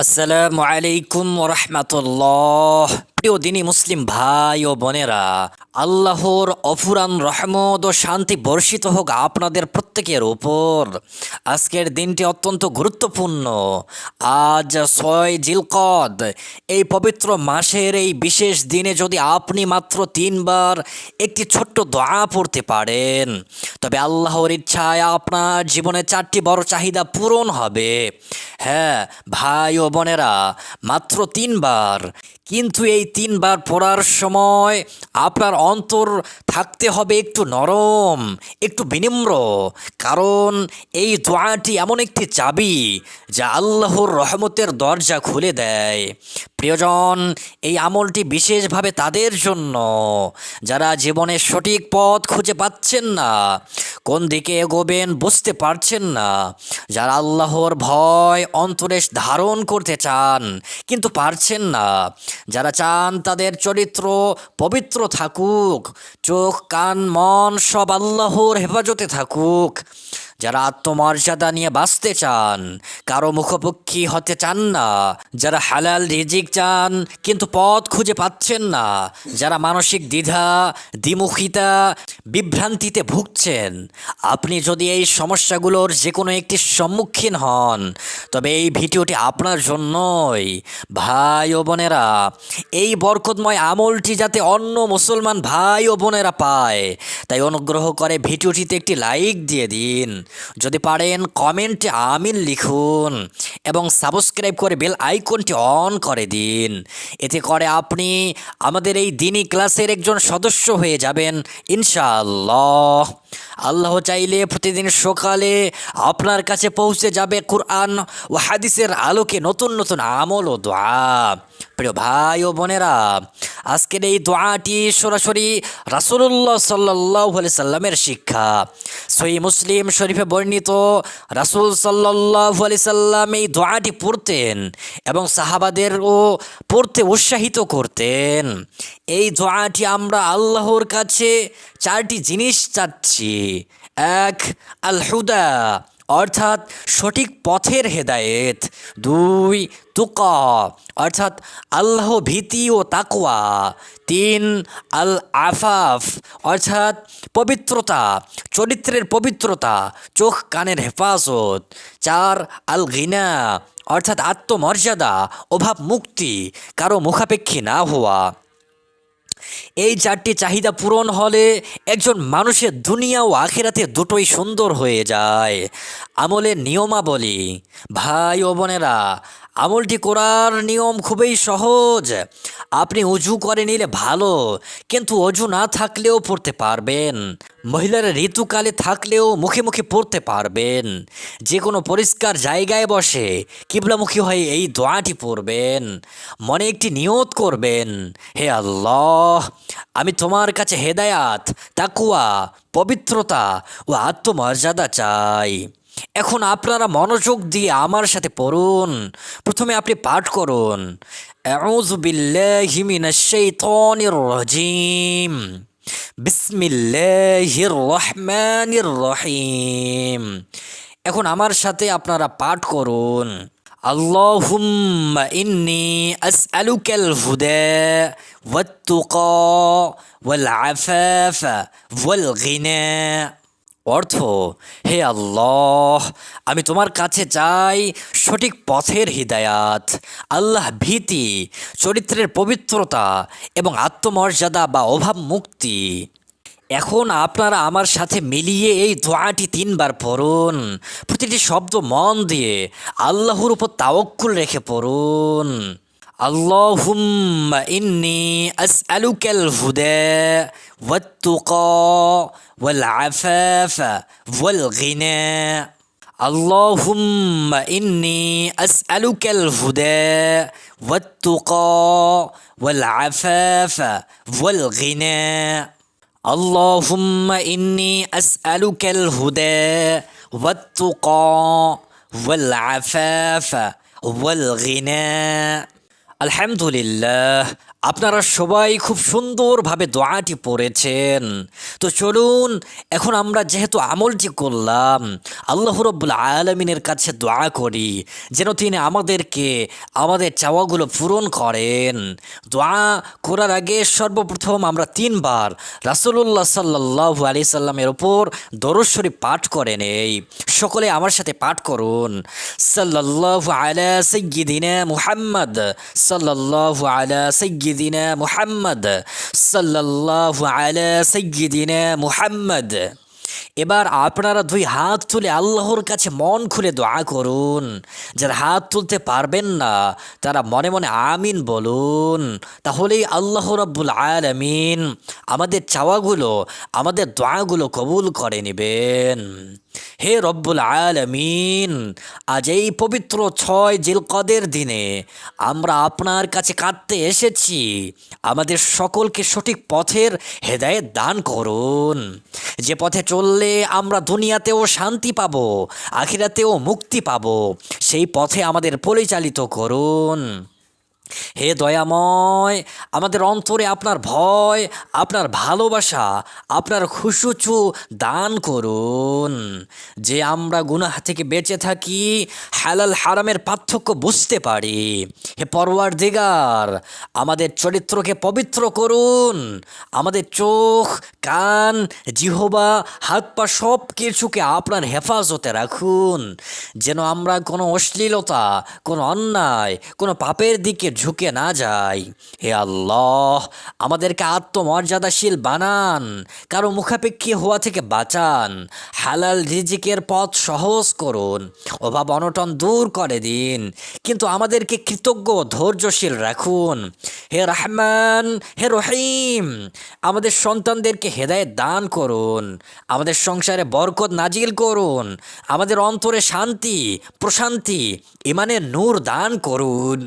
আসসালামু আলাইকুম ওরহমাতুল্লাহ। প্রিয় দিনী মুসলিম ভাই ও বোনেরা, আল্লাহর অফুরান রহমত ও শান্তি বর্ষিত হোক আপনাদের প্রত্যেকের উপর। আজকের দিনটি অত্যন্ত গুরুত্বপূর্ণ। আজ 6 জিলকদ, এই পবিত্র মাসের এই বিশেষ দিনে যদি আপনি মাত্র 3বার একটি ছোট্ট দোয়া পড়তে পারেন, তবে আল্লাহর ইচ্ছায় আপনার জীবনে 4টি বড় চাহিদা পূরণ হবে। হ্যাঁ ভাই ও বোনেরা, মাত্র 3বার, কিন্তু এই 3বার পড়ার সময় আপনার অন্তর থাকতে হবে একটু নরম, একটু বিনম্র, কারণ এই দোয়াটি এমন একটি চাবি যা আল্লাহর রহমতের দরজা খুলে দেয়। প্রিয়জন, এই আমলটি বিশেষভাবে তাদের জন্য যারা জীবনের সঠিক পথ খুঁজে পাচ্ছেন না, কোন দিকে এগোবেন বুঝতে পারছেন না, যারা আল্লাহর ভয় অন্তরে ধারণ করতে চান কিন্তু পারছেন না, যারা চান তাদের চরিত্র পবিত্র থাকুক, চোখ কান মন সব আল্লাহর হেফাজতে থাকুক, যারা আত্মমর্যাদা নিয়ে বাঁচতে চান, কারো মুখোমুখি হতে চান না, যারা হালাল রিজিক চান কিন্তু পথ খুঁজে পাচ্ছেন না, যারা মানসিক দ্বিধা, দ্বিমুখিতা, বিভ্রান্তিতে ভুগছেন, আপনি যদি এই সমস্যাগুলোর যে কোনো একটির সম্মুখীন হন, তবে এই ভিডিওটি আপনার জন্যই। ভাই ও বোনেরা, এই বরকতময় আমলটি যাতে অন্য মুসলমান ভাই ও বোনেরা পায়, তাই অনুগ্রহ করে ভিডিওটিতে একটি লাইক দিয়ে দিন, যদি পারেন কমেন্টে আমিন লিখুন এবং সাবস্ক্রাইব করে বেল আইকনটি অন করে দিন। এতে করে আপনি আমাদের এই দিনী ক্লাসের একজন সদস্য হয়ে যাবেন ইনশাআল্লাহ। আল্লাহ চাইলে প্রতিদিন সকালে আপনার কাছে পৌঁছে যাবে কুরআন ও হাদিসের আলোকে নতুন নতুন আমল ও দোয়া। প্রিয় ভাই ও বোনেরা, আজকের এই দোয়াটি সরাসরি রাসূলুল্লাহ সাল্লাল্লাহু আলাইহি সাল্লামের শিক্ষা। সহিহ মুসলিম শরীফে বর্ণিত, রাসূল সাল্লাল্লাহু আলাইহি সাল্লাম এই দোয়াটি পড়তেন এবং সাহাবাদেরও পড়তে উৎসাহিত করতেন। এই দোয়াটি আমরা আল্লাহর কাছে 4টি জিনিস চাচ্ছি। 1, আল হুদা, অর্থাৎ সঠিক পথের হেদায়েত। 2, তুকা, অর্থাৎ আল্লাহ ভীতি ও তাকওয়া। 3, আল আফাফ, অর্থাৎ পবিত্রতা, চরিত্রের পবিত্রতা, চোখ কানের হেফাজত। 4, আল গিনা, অর্থাৎ আত্মমর্যাদা, অভাব মুক্তি, কারো মুখাপেক্ষী না হওয়া। এই 4টি চাহিদা পূরণ হলে একজন মানুষের দুনিয়া ও আখিরাতে দুটোই সুন্দর হয়ে যায়। আমলের নিয়মাবলী। ভাই ও বোনেরা, আমলটি করার নিয়ম খুবই সহজ। আপনি অজু করে নিলে ভালো, কিন্তু অজু না থাকলেও পড়তে পারবেন। মহিলারা ঋতুকালে থাকলেও মুখে মুখে পড়তে পারবেন। যে কোনো পরিষ্কার জায়গায় বসে কিবলামুখী হয়ে এই দোয়াটি পড়বেন। মনে একটি নিয়ত করবেন, হে আল্লাহ, আমি তোমার কাছে হেদায়াত, তাকওয়া, পবিত্রতা ও আত্মমর্যাদা চাই। এখন আপনারা মনোযোগ দিয়ে আমার সাথে পড়ুন। প্রথমে আপনি পাঠ করুন, আউযু বিল্লাহি মিনাশ শাইতানির রাজিম, বিসমিল্লাহির রহমানির রহিম। এখন আমার সাথে আপনারা পাঠ করুন, আল্লাহুম্মা ইন্নী আসআলুকাল হুদা ওয়াত তুকা ওয়াল আফাফা ওয়াল গিনা। অর্থ, হে আল্লাহ, আমি তোমার কাছে চাই সঠিক পথের হিদায়াত, আল্লাহ ভীতি, চরিত্রের পবিত্রতা এবং আত্মমর্যাদা বা অভাব মুক্তি। এখন আপনারা আমার সাথে মিলিয়ে এই দোয়াটি 3বার পড়ুন। প্রতিটি শব্দ মন দিয়ে আল্লাহর উপর তাওয়াক্কুল রেখে পড়ুন। আল্লাহুম্মা ইন্নী আসআলুকাল হুদা ওয়াত তুকা ওয়াল আফাফা ওয়াল গিনা। আল্লাহুম্মা ইন্নী আসআলুকাল হুদা ওয়াত তুকা ওয়াল আফাফা ওয়াল গিনা। اللهم إني أسألك الهدى والتقى والعفاف والغنى। আলহামদুলিল্লাহ, আপনারা সবাই খুব সুন্দরভাবে দোয়াটি পড়েছেন। তো চলুন, এখন আমরা যেহেতু আমলটি করলাম, আল্লাহ রব্বুল আলামিনের কাছে দোয়া করি যেন তিনি আমাদেরকে আমাদের চাওয়াগুলো পূরণ করেন। দোয়া করার আগে সর্বপ্রথম আমরা 3 বার রাসূলুল্লাহ সাল্লাল্লাহু আলাইহি সাল্লামের ওপর দরুদ শরীফ পাঠ করে নেই। সকলে আমার সাথে পাঠ করুন। সাল্লাল্লাহু আলা সাইয়্যিদিনা মুহাম্মদ, সাল্লাল্লাহু আলা সাইয়্যিদিনা মুহাম্মদ, সাল্লাল্লাহু আলা সাইয়্যিদিনা মুহাম্মদ। এবার আপনারা 2 হাত তুলে আল্লাহর কাছে মন খুলে দোয়া করুন। যারা হাত তুলতে পারবেন না তারা মনে মনে আমিন বলুন। তাহলেই আল্লাহ রাব্বুল আলামিন আমাদের চাওয়াগুলো, আমাদের দোয়াগুলো কবুল করে নেবেন। হে রব্বুল আলামিন, আজ এই পবিত্র 6 জিলকদের দিনে আমরা আপনার কাছে কাঁদতে এসেছি। আমাদের সকলকে সঠিক পথের হেদায়েত দান করুন, যে পথে চললে আমরা দুনিয়াতেও শান্তি পাব, আখিরাতেও মুক্তি পাব, সেই পথে আমাদের পরিচালিত করুন। হে দয়াময়, আমাদের অন্তরে আপনার ভয়, আপনার ভালোবাসা, আপনার খুশুচু দান করুন, যে আমরা গুনাহ থেকে বেঁচে থাকি, হালাল হারামের পার্থক্য বুঝতে পারি। হে পরওয়ারদিগার, আমাদের চরিত্রকে পবিত্র করুন, আমাদের চোখ, কান, জিহবা, হাত পা সব কিছুকে আপনার হেফাজতে রাখুন, যেন আমরা কোনো অশ্লীলতা, কোনো অন্যায়, কোনো পাপের দিকে ঝুঁকে না যাই। হে আল্লাহ, আমাদেরকে আত্মমর্যাদাশীল বানান, কারো মুখাপেক্ষী হওয়া থেকে বাঁচান, হালাল রিজিকের পথ সহজ করুন, অভাব অনটন দূর করে দিন, কিন্তু আমাদেরকে কৃতজ্ঞ ও ধৈর্যশীল রাখুন। হে রহমান, হে রহিম, আমাদের সন্তানদেরকে হেদায়েত দান করুন, আমাদের সংসারে বরকত নাজিল করুন, আমাদের অন্তরে শান্তি, প্রশান্তি, ইমানের নূর দান করুন।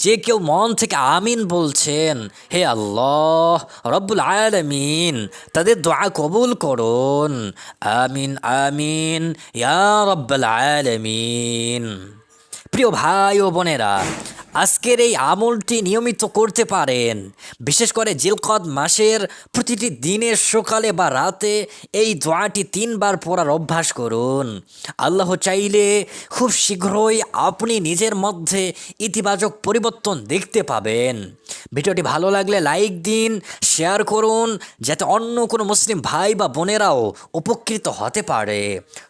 যে কেউ মন থেকে আমিন বলছেন, হে আল্লাহ রব্বুল আলামিন তাদের দোয়া কবুল করুন। আমিন আমিন ইয়া রব্বুল আলামিন। প্রিয় ভাই ও বোনেরা, আজকের এই আমলটি নিয়মিত করতে পারেন। বিশেষ করে জিলকদ মাসের প্রতিটি দিনের সকালে বা রাতে এই দোয়াটি 3 বার পড়ার অভ্যাস করুন। আল্লাহ চাইলে খুব শীঘ্রই আপনি নিজের মধ্যে ইতিবাচক পরিবর্তন দেখতে পাবেন। ভিডিওটি ভালো লাগলে লাইক দিন, শেয়ার করুন, যাতে অন্য কোনো মুসলিম ভাই বা বোনেরাও উপকৃত হতে পারে।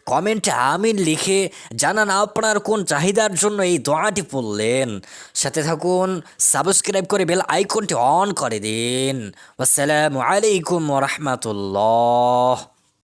কমেন্টে আমিন লিখে জানান আপনার কোন চাহিদার জন্য এই দোয়াটি পড়লেন। সাথে থাকুন, সাবস্ক্রাইব করে বেল আইকনটি অন করে দিন। আসসালামু আলাইকুম ওয়া রাহমাতুল্লাহ।